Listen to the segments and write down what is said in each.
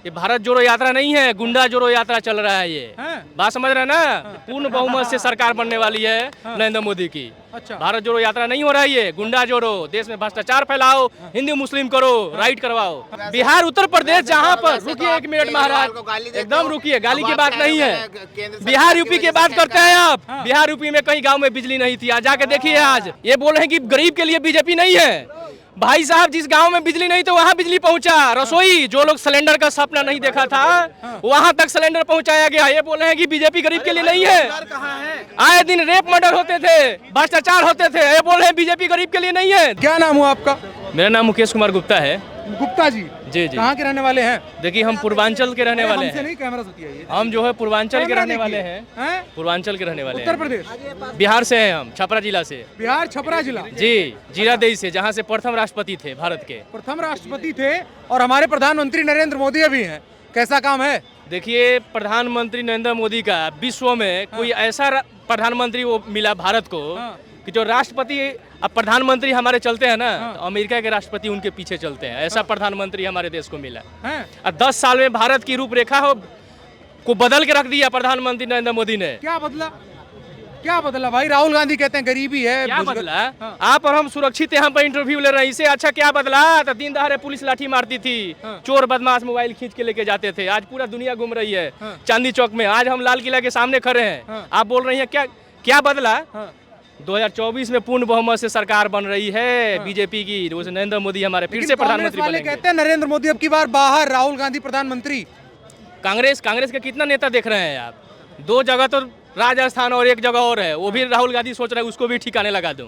ये भारत जोड़ो यात्रा नहीं है, गुंडा जोड़ो यात्रा चल रहा है ये। बात समझ रहे हैं ना? पूर्ण बहुमत से सरकार बनने वाली है नरेंद्र मोदी की। अच्छा। भारत जोड़ो यात्रा नहीं हो रहा है ये, गुंडा जोड़ो, देश में भ्रष्टाचार फैलाओ, हिंदू मुस्लिम करो, राइट करवाओ। बिहार उत्तर प्रदेश जहाँ पर, रुकिए एक मिनट महाराज, एकदम रुकिए, गाली की बात नहीं है। बिहार यूपी की बात करते हैं आप। बिहार यूपी में कई गाँव में बिजली नहीं थी, आज जाके देखिए। आज ये बोल रहे हैं कि गरीब के लिए बीजेपी नहीं है। भाई साहब, जिस गांव में बिजली नहीं तो वहां बिजली पहुंचा। रसोई, जो लोग सिलेंडर का सपना नहीं देखा था, वहां तक सिलेंडर पहुंचाया गया। ये बोल रहे हैं कि बीजेपी गरीब के लिए नहीं है। आए दिन रेप मर्डर होते थे, भ्रष्टाचार होते थे, ये बोल रहे हैं बीजेपी गरीब के लिए नहीं है। क्या नाम हुआ आपका? मेरा नाम मुकेश कुमार गुप्ता है। गुप्ता जी? जी जी। कहाँ के रहने वाले हैं? देखिए, हम पूर्वांचल के रहने वाले हैं। नहीं, कैमरा से है। हम जो है पूर्वांचल के रहने वाले हैं। पूर्वांचल के रहने वाले हैं। उत्तर प्रदेश, बिहार से हैं हम, छपरा जिला से। बिहार छपरा जिला? जी, जीरादेई से, जहाँ से प्रथम राष्ट्रपति थे भारत के। प्रथम राष्ट्रपति थे और हमारे प्रधानमंत्री नरेंद्र मोदी भी हैं। कैसा काम है? देखिए, प्रधानमंत्री नरेंद्र मोदी का विश्व में कोई ऐसा प्रधानमंत्री वो मिला भारत को कि जो राष्ट्रपति, अब प्रधानमंत्री हमारे चलते हैं ना, तो अमेरिका के राष्ट्रपति उनके पीछे चलते हैं। ऐसा प्रधानमंत्री हमारे देश को मिला है। और 10 साल में भारत की रूपरेखा को बदल के रख दिया प्रधानमंत्री नरेंद्र मोदी ने। क्या बदला? क्या बदला भाई? राहुल गांधी कहते हैं गरीबी है। क्या बदला? आप और हम सुरक्षित यहाँ पर इंटरव्यू ले रहे हैं, इससे अच्छा क्या बदला? तो दिन दहाड़े पुलिस लाठी मारती थी, चोर बदमाश मोबाइल खींच के लेके जाते थे। आज पूरा दुनिया घूम रही है चांदी चौक में। आज हम लाल किला के सामने खड़े हैं, आप बोल रही हैं क्या बदला? 2024 में पूर्ण बहुमत से सरकार बन रही है बीजेपी की। नरेंद्र मोदी हमारे फिर से प्रधानमंत्री बनेंगे। कहते हैं नरेंद्र मोदी अब की बार बाहर, राहुल गांधी प्रधानमंत्री। कांग्रेस के कितना नेता देख रहे हैं आप? 2 जगह तो राजस्थान और 1 जगह और है, वो भी राहुल गांधी सोच रहे हैं उसको भी ठिकाने लगा दूं।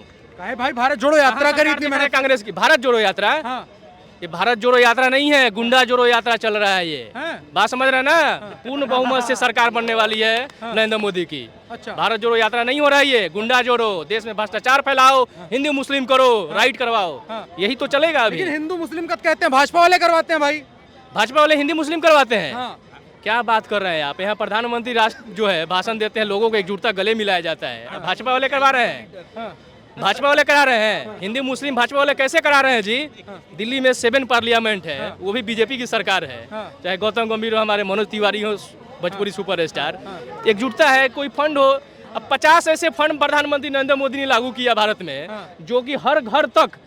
भाई भारत जोड़ो यात्रा करी थी मैंने कांग्रेस की। भारत जोड़ो यात्रा, ये भारत जोड़ो यात्रा नहीं है, गुंडा जोड़ो यात्रा चल रहा है ये। बात समझ रहे हैं ना? पूर्ण बहुमत से सरकार बनने वाली है नरेंद्र मोदी की। अच्छा। भारत जोड़ो यात्रा नहीं हो रहा है ये, गुंडा जोड़ो, देश में भ्रष्टाचार फैलाओ, हिंदू मुस्लिम करो, राइट करवाओ, यही तो चलेगा अभी। लेकिन हिंदू मुस्लिम का कहते हैं भाजपा वाले करवाते हैं भाई। भाजपा वाले हिंदी मुस्लिम करवाते हैं? क्या बात कर रहे हैं आप? यहाँ प्रधानमंत्री राष्ट्र जो है भाषण देते हैं, लोगों को एकजुटता गले मिलाया जाता है। भाजपा वाले करवा रहे हैं? भाजपा वाले करा रहे हैं? हिंदी मुस्लिम भाजपा वाले कैसे करा रहे हैं जी? दिल्ली में 7 पार्लियामेंट है, वो भी बीजेपी की सरकार है। चाहे गौतम गंभीर हो, हमारे मनोज तिवारी हो, भोजपुरी सुपरस्टार, एकजुटता है। कोई फंड हो, अब 50 ऐसे फंड प्रधानमंत्री नरेंद्र मोदी ने लागू किया भारत में, जो कि हर घर तक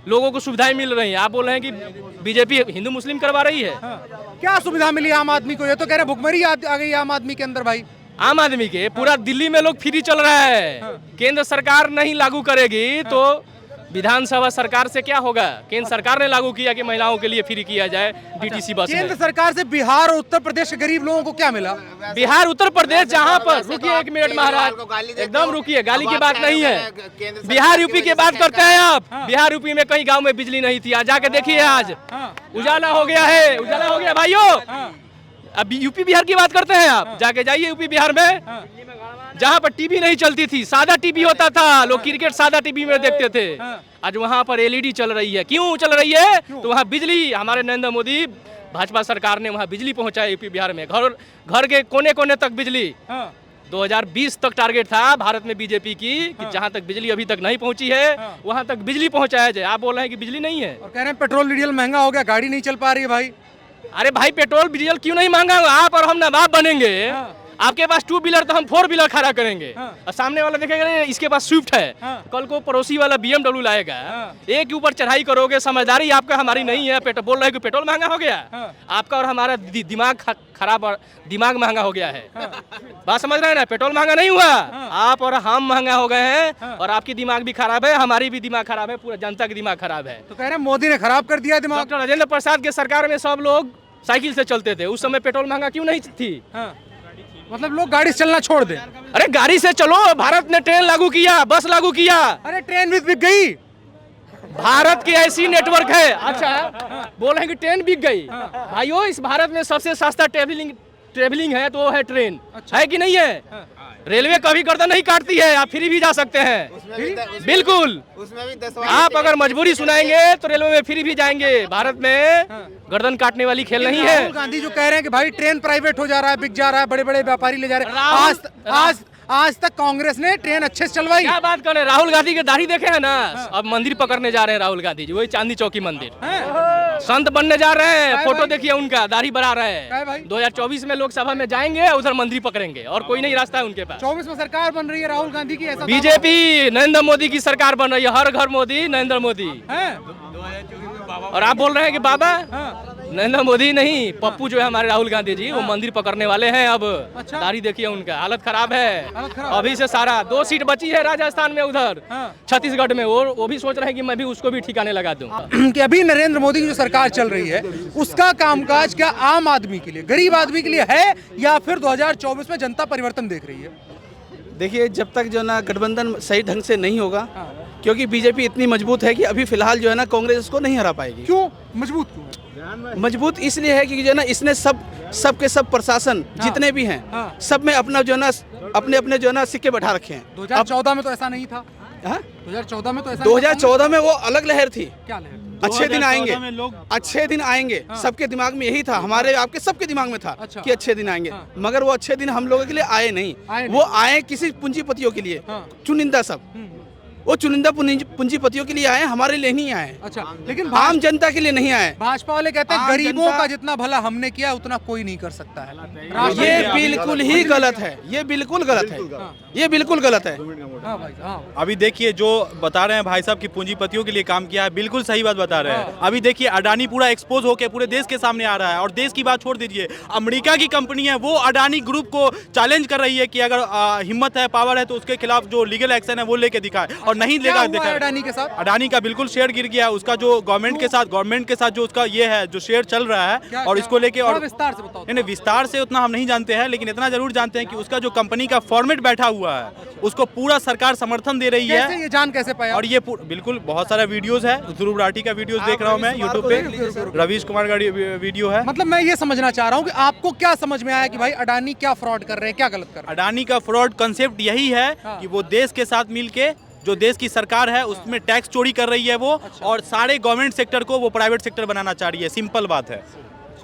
लोगों को सुविधाएं मिल रही हैं। आप बोल रहे हैं कि बीजेपी हिंदू मुस्लिम करवा रही है? क्या सुविधा मिली आम आदमी को? ये तो कह रहे भुखमरी आ गई आम आदमी के अंदर भाई। आम आदमी के पूरा दिल्ली में लोग फ्री चल रहा है। केंद्र सरकार नहीं लागू करेगी तो विधानसभा सरकार से क्या होगा? केंद्र सरकार ने लागू किया कि महिलाओं के लिए फ्री किया जाए डीटीसी बस। केंद्र सरकार से बिहार और उत्तर प्रदेश के गरीब लोगों को क्या मिला? बिहार उत्तर प्रदेश जहाँ पर, रुकिए एक मिनट महाराज, एकदम रुकिए, गाली की बात नहीं है। बिहार यूपी की बात करते हैं आप। बिहार यूपी में कई गाँव में बिजली नहीं थी, आज जाके देखिए। आज उजाला हो गया है, उजाला हो गया भाइयों। अब यूपी बिहार की बात करते हैं आप, जाके जाइए यूपी बिहार में, जहाँ पर टीवी नहीं चलती थी, सादा टीवी होता था, लोग क्रिकेट सादा टीवी में देखते थे। आज वहाँ पर एलईडी चल रही है। क्यों चल रही है? तो वहाँ बिजली, हमारे नरेंद्र मोदी भाजपा सरकार ने वहाँ बिजली पहुँचाया यूपी बिहार में, घर के कोने कोने तक बिजली। 2020 तक टारगेट था भारत में बीजेपी की कि जहाँ तक बिजली अभी तक नहीं पहुँची है वहाँ तक बिजली पहुँचाया जाए। आप बोल रहे हैं कि बिजली नहीं है, और कह रहे हैं पेट्रोल डीजल महंगा हो गया, गाड़ी नहीं चल पा रही है भाई। अरे भाई, पेट्रोल डीजल क्यों नहीं महंगा होगा? आप और हम नवाब बनेंगे, आपके पास 2 व्हीलर तो हम 4 व्हीलर खड़ा करेंगे। और सामने वाला देखेगा इसके पास स्विफ्ट है, कल को पड़ोसी वाला BMW लाएगा। एक के ऊपर चढ़ाई करोगे, समझदारी आपका हमारी नहीं है। बोल रहे हैं कि पेट्रोल महंगा हो गया, आपका और हमारा दिमाग खराब, दिमाग महंगा हो गया है। बात समझ रहे हैं ना? पेट्रोल महंगा नहीं हुआ, आप और हम महंगा हो गए हैं। और आपकी दिमाग भी खराब है, हमारी भी दिमाग खराब है, पूरा जनता की दिमाग खराब है। तो कह रहे हैं मोदी ने खराब कर दिया दिमाग। डॉक्टर राजेंद्र प्रसाद के सरकार में सब लोग साइकिल से चलते थे, उस समय पेट्रोल महंगा क्यों नहीं थी? मतलब लोग गाड़ी से चलना छोड़ दे। अरे गाड़ी से चलो, भारत ने ट्रेन लागू किया, बस लागू किया। अरे ट्रेन भी बिक गई। भारत की ऐसी नेटवर्क है। अच्छा, बोल रहे हैं कि ट्रेन बिक गई। भाइयों, इस भारत में सबसे सस्ता ट्रेवलिंग है तो वो है ट्रेन। अच्छा। है कि नहीं है? रेलवे कभी गर्दन नहीं काटती है, आप फ्री भी जा सकते हैं। बिल्कुल, उसमें भी आप अगर मजबूरी सुनाएंगे तो रेलवे में फ्री भी जाएंगे। भारत में गर्दन काटने वाली खेल नहीं है। राहुल गांधी जो कह रहे हैं कि भाई ट्रेन प्राइवेट हो जा रहा है, बिक जा रहा है, बड़े बड़े व्यापारी ले जा रहे हैं। आज तक कांग्रेस ने ट्रेन अच्छे से चलवाई। क्या बात कर रहे हैं, राहुल गांधी की दाढ़ी देखे हैं ना। अब मंदिर पकड़ने जा रहे हैं राहुल गांधी जी, वही चांदी चौकी मंदिर। संत बनने जा रहे हैं, फोटो देखिए उनका, दाढ़ी बढ़ा रहे हैं। 2024 में लोकसभा में जाएंगे, उधर मंदिर पकड़ेंगे और कोई नहीं रास्ता है उनके पास। 24 में सरकार बन रही है राहुल गांधी की, ऐसा बीजेपी नरेंद्र मोदी की सरकार बन रही है, हर घर मोदी नरेंद्र मोदी। और आप बोल रहे हैं कि बाबा नरेंद्र मोदी नहीं, पप्पू जो है हमारे राहुल गांधी जी, वो मंदिर पकड़ने वाले हैं अब। अच्छा। दाढ़ी देखिए उनका, हालत खराब है। हालत खराब। अभी से सारा 2 सीट बची है राजस्थान में, उधर छत्तीसगढ़ में, वो भी सोच रहे हैं कि मैं भी उसको भी ठिकाने लगा दूं। कि अभी नरेंद्र मोदी की जो सरकार चल रही है उसका कामकाज क्या आम आदमी के लिए, गरीब आदमी के लिए है, या फिर 2024 में जनता परिवर्तन देख रही है? देखिए, जब तक जो है ना गठबंधन सही ढंग से नहीं होगा, क्योंकि बीजेपी इतनी मजबूत है कि अभी फिलहाल जो है ना कांग्रेस इसको नहीं हरा पाएगी। क्यों मजबूत क्यों? मजबूत इसलिए है कि जो है ना इसने सब के सब प्रशासन जितने भी हैं सब में अपना जो है ना अपने जो है ना सिक्के बैठा रखे हैं। 2014 में तो ऐसा नहीं था। 2014 में तो ऐसा 2014 में वो अलग लहर थी। क्या लहर? अच्छे दिन आएंगे, अच्छे दिन आएंगे, सबके दिमाग में यही था, हमारे आपके सबके दिमाग में था कि अच्छे दिन आएंगे। मगर वो अच्छे दिन हम लोगों के लिए आए नहीं, वो आए किसी पूंजीपतियों के लिए, चुनिंदा सब। वो चुनिंदा पूंजीपतियों के लिए आए, हमारे लिए नहीं आए। अच्छा, लेकिन आम जनता के लिए नहीं आए। भाजपा वाले कहते हैं गरीबों का जितना भला हमने किया उतना कोई नहीं कर सकता है। ये बिल्कुल ही गलत है, ये बिल्कुल गलत है, ये बिल्कुल गलत है। हाँ भाई, हाँ। अभी देखिए जो बता रहे हैं भाई साहब की पूंजीपतियों के लिए काम किया है, बिल्कुल सही बात बता रहे हैं। अभी देखिए अडानी पूरा एक्सपोज होकर पूरे देश के सामने आ रहा है, और देश की बात छोड़ दीजिए, अमेरिका की कंपनी है वो अडानी ग्रुप को चैलेंज कर रही है कि अगर हिम्मत है, पावर है, तो उसके खिलाफ जो लीगल एक्शन है वो लेके दिखाए, और नहीं लेगा। देखा अडानी के साथ, अडानी का बिल्कुल शेयर गिर गया, उसका जो गवर्नमेंट के साथ जो उसका ये है जो शेयर चल रहा है, और इसको लेके और विस्तार से बताओ। नहीं, विस्तार से उतना हम नहीं जानते हैं, लेकिन इतना जरूर जानते हैं कि उसका जो कंपनी का फॉर्मेट बैठा हुआ है उसको पूरा सरकार समर्थन दे रही है। ये जान कैसे पाया? और ये बिल्कुल बहुत सारा वीडियोस है, ध्रुव राठी का वीडियोस देख रहा हूँ मैं यूट्यूब पे, रवीश कुमार का वीडियो है। मतलब मैं ये समझना चाह रहा हूँ कि आपको क्या समझ में आया कि भाई अडानी क्या फ्रॉड कर रहे हैं, क्या गलत कर रहे हैं? अडानी का फ्रॉड कंसेप्ट यही है कि वो देश के साथ मिलके जो देश की सरकार है उसमें टैक्स चोरी कर रही है वो, और सारे गवर्नमेंट सेक्टर को वो प्राइवेट सेक्टर बनाना चाह रही है। सिंपल बात है।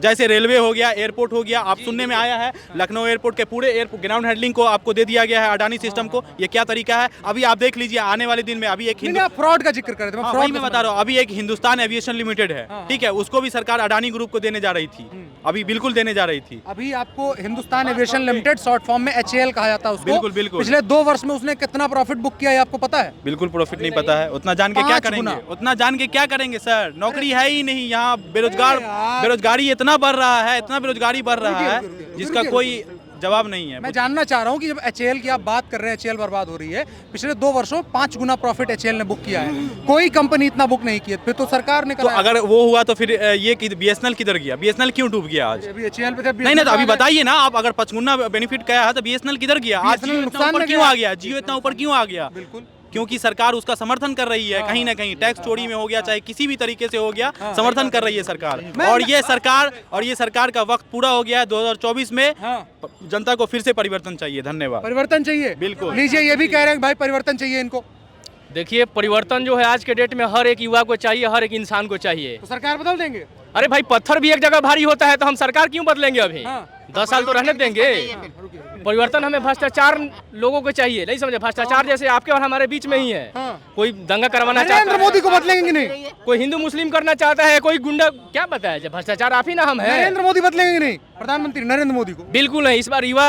जैसे रेलवे हो गया, एयरपोर्ट हो गया, आप सुनने में आया है लखनऊ एयरपोर्ट के पूरे एयरपोर्ट ग्राउंड हैंडलिंग को आपको दे दिया गया है अडानी सिस्टम को। ये क्या तरीका है? अभी आप देख लीजिए आने वाले दिन में, अभी एक फ्रॉड का जिक्र कर रहे थे, मैं फ्रॉड में बता रहा हूँ, अभी एक हिंदुस्तान एविएशन लिमिटेड है, ठीक है, उसको भी सरकार अडानी ग्रुप को देने जा रही थी, अभी बिल्कुल देने जा रही थी। अभी आपको Hindustan aviation limited, short form में HAL कहा जाता है उसको, बिल्कुल बिल्कुल, पिछले 2 वर्ष में उसने कितना प्रॉफिट बुक किया है आपको पता है? बिल्कुल प्रॉफिट नहीं पता है, उतना जान के क्या करेंगे, उतना जान के क्या करेंगे सर? नौकरी है ही नहीं यहाँ, बेरोजगारी इतना बढ़ रहा है, इतना बेरोजगारी बढ़ रहा है जिसका कोई जवाब नहीं है। मैं जानना चाह रहा हूँ कि जब HAL की आप बात कर रहे हैं, HAL बर्बाद हो रही है, पिछले 2 वर्षों 5 गुना प्रॉफिट HAL ने बुक किया है, कोई कंपनी इतना बुक नहीं किया, फिर तो सरकार ने तो अगर वो हुआ तो फिर ये BSNL किधर गया? BSNL क्यों डूब गया आज? HAL पे नहीं तो अभी बताइए ना आप, अगर 5 गुना बेनिफिट गया है तो BSNL किधर गया? आज जियो इतना ऊपर क्यों आ गया? जियो इतना ऊपर क्यों आ गया? बिल्कुल, क्योंकि सरकार उसका समर्थन कर रही है, कहीं ना कहीं टैक्स चोरी में हो गया, चाहे किसी भी तरीके से हो गया, समर्थन कर रही है सरकार। और ये सरकार का वक्त पूरा हो गया है 2024 में। जनता को फिर से परिवर्तन चाहिए। धन्यवाद। परिवर्तन चाहिए, बिल्कुल। लीजिए, ये भी कह रहे हैं भाई परिवर्तन चाहिए इनको। देखिए परिवर्तन जो है आज के डेट में हर एक युवा को चाहिए, हर एक इंसान को चाहिए। तो सरकार बदल देंगे? अरे भाई पत्थर भी एक जगह भारी होता है, तो हम सरकार क्यों बदलेंगे? अभी 10 साल तो रहने देंगे। परिवर्तन हमें भ्रष्टाचार लोगों को चाहिए, नहीं समझे? भ्रष्टाचार जैसे आपके और हमारे बीच में ही है। कोई दंगा करवाना चाहता है, नरेंद्र मोदी को बदलेंगे नहीं? कोई हिंदू मुस्लिम करना चाहता है, कोई गुंडा, क्या बताया जाए? भ्रष्टाचार आप ही ना हम है। नरेंद्र मोदी बदलेंगे नहीं? प्रधानमंत्री नरेंद्र मोदी को बिल्कुल नहीं। इस बार युवा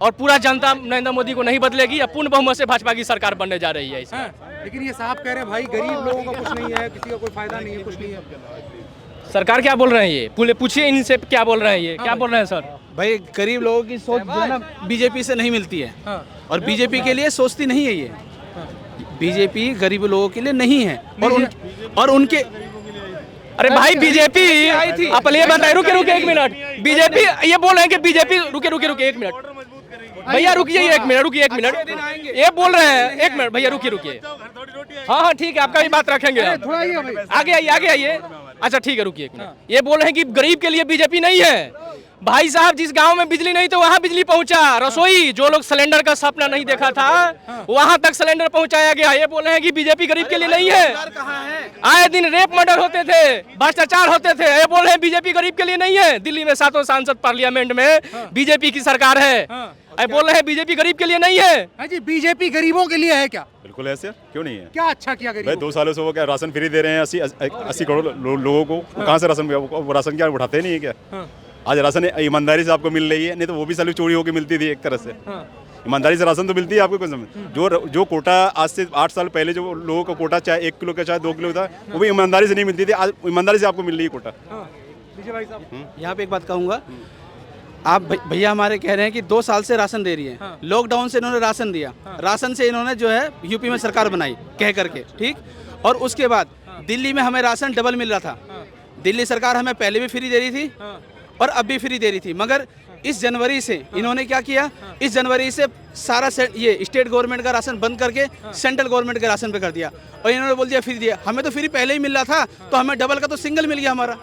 और पूरा जनता नरेंद्र मोदी को नहीं बदलेगी, अब पूर्ण बहुमत से भाजपा की सरकार बनने जा रही है इस बार। लेकिन ये साहब कह रहे हैं भाई गरीब लोगों का कुछ नहीं है, किसी का कोई फायदा नहीं है, कुछ नहीं है। सरकार क्या बोल रहे हैं? ये पूछिए इनसे क्या बोल रहे हैं, ये क्या बोल रहे हैं सर? भाई गरीब लोगों की सोच जो है ना बीजेपी से नहीं मिलती है, और बीजेपी के लिए सोचती नहीं है ये। बीजेपी गरीब लोगों के लिए नहीं है, और उनके अरे भाई बीजेपी आप ये बताए, रुके 1 मिनट। बीजेपी ये बोल रहे हैं कि बीजेपी, रुके 1 मिनट भैया, रुकिए 1 मिनट, रुकिए 1 मिनट। ये बोल रहे हैं 1 मिनट भैया, रुकिए। हाँ ठीक है, आपका भी बात रखेंगे। आगे आइए। अच्छा ठीक है, रुकिए 1 मिनट। ये बोल रहे हैं कि गरीब के लिए बीजेपी नहीं है, भाई साहब जिस गांव में बिजली नहीं तो वहां बिजली पहुंचा, रसोई जो लोग सिलेंडर का सपना नहीं देखा था वहां तक सिलेंडर पहुंचाया गया। ये बोल रहे हैं कि बीजेपी गरीब के लिए नहीं है। आए दिन रेप मर्डर होते थे, भ्रष्टाचार होते थे, ये बोल रहे हैं बीजेपी गरीब के लिए नहीं है। दिल्ली में 7 सांसद पार्लियामेंट में बीजेपी की सरकार है, ये बोल रहे हैं बीजेपी गरीब के लिए नहीं है। हाँ जी, बीजेपी गरीबों के लिए है क्या? बिल्कुल ऐसे, क्यों नहीं है? क्या अच्छा किया भाई गरीबों? 2 सालों से वो क्या राशन फ्री दे रहे हैं 80 करोड़ लोगों को, कहाँ से राशन, वो राशन क्या उठाते नहीं है क्या? आज राशन ईमानदारी से आपको मिल रही है, नहीं तो वो भी साली चोरी होकर मिलती थी एक तरह से। ईमानदारी से राशन तो मिलती है आपको, कोई समझ जो कोटा आज से 8 साल पहले जो लोगों का कोटा चाहे 1 किलो का चाहे 2 किलो था, वो भी ईमानदारी से नहीं मिलती थी, आज ईमानदारी से आपको मिल रही है कोटा। यहाँ पे एक बात कहूँगा, आप भैया हमारे कह रहे हैं कि 2 साल से राशन दे रही है। लॉकडाउन से इन्होंने राशन दिया, राशन से इन्होंने जो है यूपी में सरकार बनाई कह करके, ठीक। और उसके बाद दिल्ली में हमें राशन डबल मिल रहा था। दिल्ली सरकार हमें पहले भी फ्री दे रही थी और अब भी फ्री दे रही थी, मगर इस जनवरी से इन्होंने क्या किया, इस जनवरी से सारा ये स्टेट गवर्नमेंट का राशन बंद करके सेंट्रल गवर्नमेंट के राशन पे कर दिया और इन्होंने बोल दिया फ्री दिया। हमें तो फ्री पहले ही मिल रहा था, तो हमें डबल का तो सिंगल मिल गया हमारा।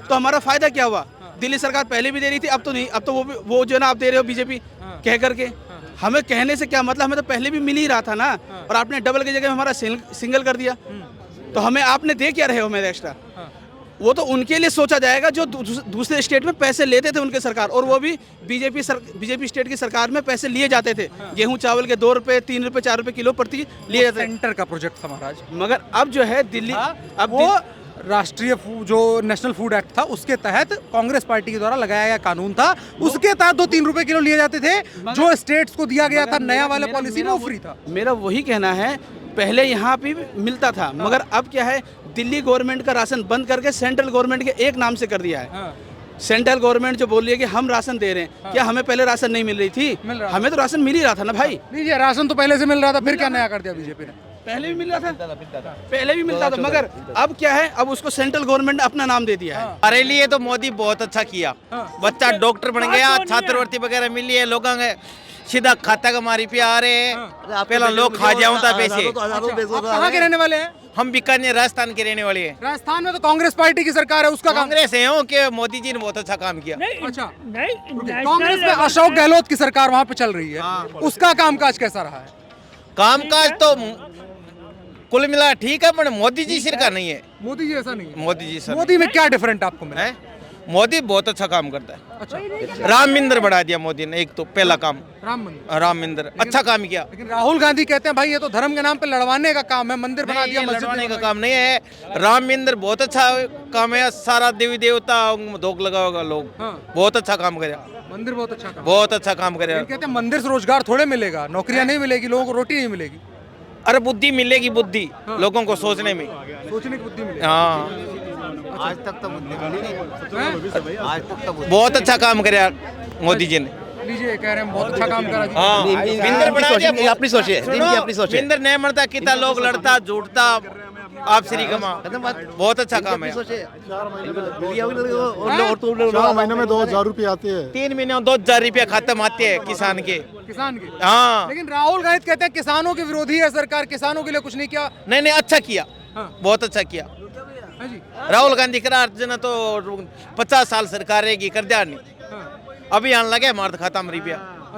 तो हमारा फायदा क्या हुआ? दिल्ली सरकार पहले भी दे रही थी, अब तो नहीं, अब तो वो जो ना आप दे रहे हो बीजेपी कह करके। हमें कहने से क्या मतलब, हमें तो पहले भी मिल ही रहा था ना, और आपने डबल की जगह हमारा सिंगल कर दिया। तो हमें आपने दे क्या रहे हो मेरे एक्स्ट्रा? वो तो उनके लिए सोचा जाएगा जो दूसरे स्टेट में पैसे लेते थे उनके सरकार, और वो भी बीजेपी स्टेट की सरकार में पैसे लिए जाते थे। गेहूं चावल के 2 रुपए 3 रुपए 4 रुपए किलो प्रति लिए जाते थे। सेंटर का प्रोजेक्ट था महाराज। मगर अब जो है दिल्ली, अब वो राष्ट्रीय जो नेशनल फूड एक्ट था उसके तहत कांग्रेस पार्टी के द्वारा लगाया गया कानून था, उसके तहत 2-3 रुपए किलो लिए जाते थे। जो स्टेट्स को दिया गया था नया वाला पॉलिसी में वो फ्री था। मेरा वही कहना है, पहले यहाँ पे मिलता था, मगर अब क्या है, दिल्ली गवर्नमेंट का राशन बंद करके सेंट्रल गवर्नमेंट के एक नाम से कर दिया है। सेंट्रल गवर्नमेंट जो बोल रही है कि हम राशन दे रहे हैं, क्या हमें पहले राशन नहीं मिल रही थी? हमें तो राशन मिल ही रहा था ना भाई। लीजिए, राशन तो पहले से मिल रहा था, फिर क्या नया कर दिया बीजेपी ने? पहले भी मिल रहा था, पहले भी मिलता था, मगर अब क्या है, अब उसको सेंट्रल गवर्नमेंट ने अपना नाम दे दिया है। हमारे लिए तो मोदी बहुत अच्छा किया। बच्चा डॉक्टर बन गया, छात्रवृत्ति वगैरह मिली है, लोगों के सीधा खाता का मारी पे आ रहे हैं। पहला लोग खा जाऊं था पैसे। कहाँ के रहने वाले हैं? हम बीकानेर राजस्थान के रहने वाले हैं। राजस्थान में तो कांग्रेस पार्टी की सरकार है, उसका काम। कांग्रेस है हो कि मोदी जी ने बहुत अच्छा काम किया। अच्छा, कांग्रेस में अशोक गहलोत की सरकार वहाँ पे चल रही है, उसका कामकाज कैसा रहा है? कामकाज तो कुल मिला ठीक है, पर मोदी जी सिर का नहीं है। मोदी जी ऐसा नहीं है। मोदी जी सर, मोदी में क्या डिफरेंट आपको मिला? मोदी बहुत अच्छा काम करता है। अच्छा, राम मंदिर बढ़ा दिया मोदी ने, एक तो पहला काम राम मंदिर अच्छा काम किया। लेकिन राहुल गांधी कहते हैं भाई ये तो धर्म के नाम पे लड़वाने का काम है, मंदिर बना दिया, मस्जिद लड़वाने का काम नहीं है। राम मंदिर बहुत अच्छा काम है, सारा देवी देवता धोख लगाओगा लोग। बहुत अच्छा काम करे, मंदिर बहुत अच्छा काम, बहुत अच्छा काम करे। कहते हैं मंदिर से रोजगार थोड़े मिलेगा, नौकरियां नहीं मिलेगी, लोगों को रोटी नहीं मिलेगी। अरे बुद्धि मिलेगी, बुद्धि लोगों को सोचने में, सोचने की बुद्धि मिलेगी। हाँ आज तक तो बुद्धि मिली नहीं, आज तक तो बहुत अच्छा काम करे मोदी जी ने। लीजिए, कह रहे हैं बहुत अच्छा काम करा जी। हाँ, मंदिर बना दिया, अपनी सोच है, इनकी अपनी सोच है। मंदिर नहीं मरता, कितना लोग लड़ता झूठता, आप श्री कमा, बहुत अच्छा काम है। 4 महीने में 2000 रुपये आते हैं, 3 महीने में 2000 रुपया खत्म आते हैं किसान के। हाँ, लेकिन राहुल गांधी कहते हैं किसानों के विरोधी है सरकार, किसानों के लिए कुछ नहीं किया। नहीं अच्छा किया, बहुत अच्छा किया। राहुल गांधी करा तो 50 साल सरकार रहेगी, कर दिया नहीं। अभी आने लगे हमारे खाता में रुपया।